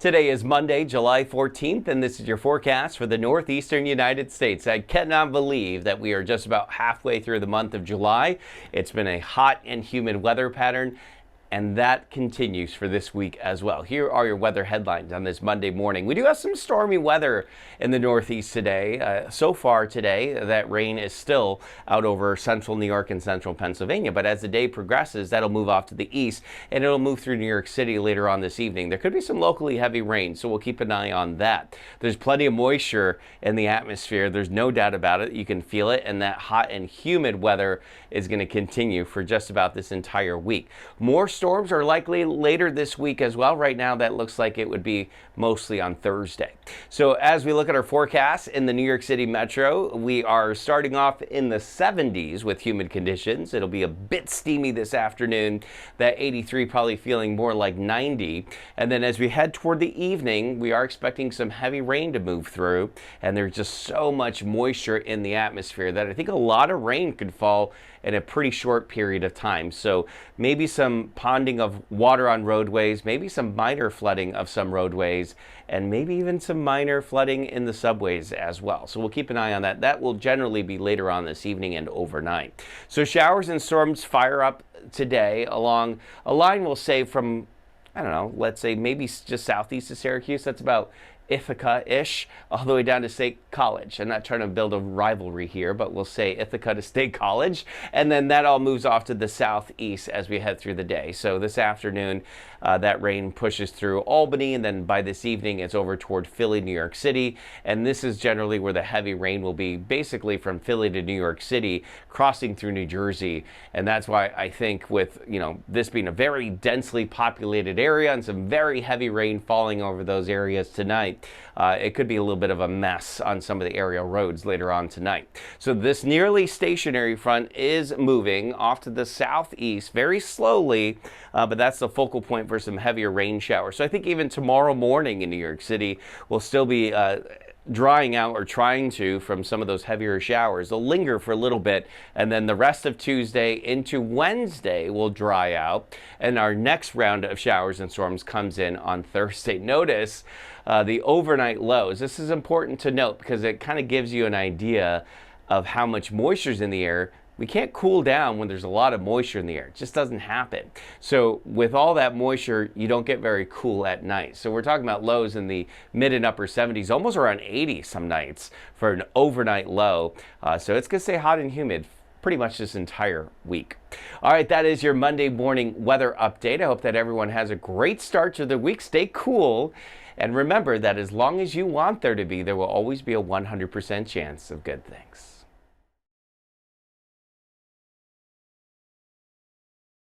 Today is Monday, July 14th, and this is your forecast for the northeastern United States. I cannot believe that we are just about halfway through the month of July. It's been a hot and humid weather pattern, and that continues for this week as well. Here are your weather headlines on this Monday morning. We do have some stormy weather in the Northeast today. So far today, that rain is still out over central New York and central Pennsylvania. But as the day progresses, that'll move off to the east, and it'll move through New York City later on this evening. There could be some locally heavy rain, so we'll keep an eye on that. There's plenty of moisture in the atmosphere. There's no doubt about it. You can feel it, and that hot and humid weather is going to continue for just about this entire week. More storms are likely later this week as well. Right now, that looks like it would be mostly on Thursday. So as we look at our forecast in the New York City metro, we are starting off in the 70s with humid conditions. It'll be a bit steamy this afternoon. That 83 probably feeling more like 90. And then as we head toward the evening, we are expecting some heavy rain to move through. And there's just so much moisture in the atmosphere that I think a lot of rain could fall in a pretty short period of time. So maybe some ponding of water on roadways, maybe some minor flooding of some roadways, and maybe even some minor flooding in the subways as well. So we'll keep an eye on that. That will generally be later on this evening and overnight. So showers and storms fire up today along a line, we'll say, from, I don't know, let's say maybe just southeast of Syracuse. That's about Ithaca-ish, all the way down to State College. I'm not trying to build a rivalry here, but we'll say Ithaca to State College, and then that all moves off to the southeast as we head through the day. So this afternoon, that rain pushes through Albany, and then by this evening, it's over toward Philly, New York City, and this is generally where the heavy rain will be, basically from Philly to New York City, crossing through New Jersey, and that's why I think with, this being a very densely populated area and some very heavy rain falling over those areas tonight, it could be a little bit of a mess on some of the area roads later on tonight. So this nearly stationary front is moving off to the southeast very slowly, but that's the focal point for some heavier rain showers. So I think even tomorrow morning in New York City will still be drying out, or trying to, from some of those heavier showers. They'll linger for a little bit, and then the rest of Tuesday into Wednesday will dry out, and our next round of showers and storms comes in on Thursday. Notice the overnight lows. This is important to note because it kind of gives you an idea of how much moisture is in the air. We can't cool down when there's a lot of moisture in the air. It just doesn't happen. So with all that moisture, you don't get very cool at night. So we're talking about lows in the mid and upper 70s, almost around 80 some nights for an overnight low. So it's going to stay hot and humid pretty much this entire week. All right, that is your Monday morning weather update. I hope that everyone has a great start to the week. Stay cool. And remember that as long as you want there to be, there will always be a 100% chance of good things.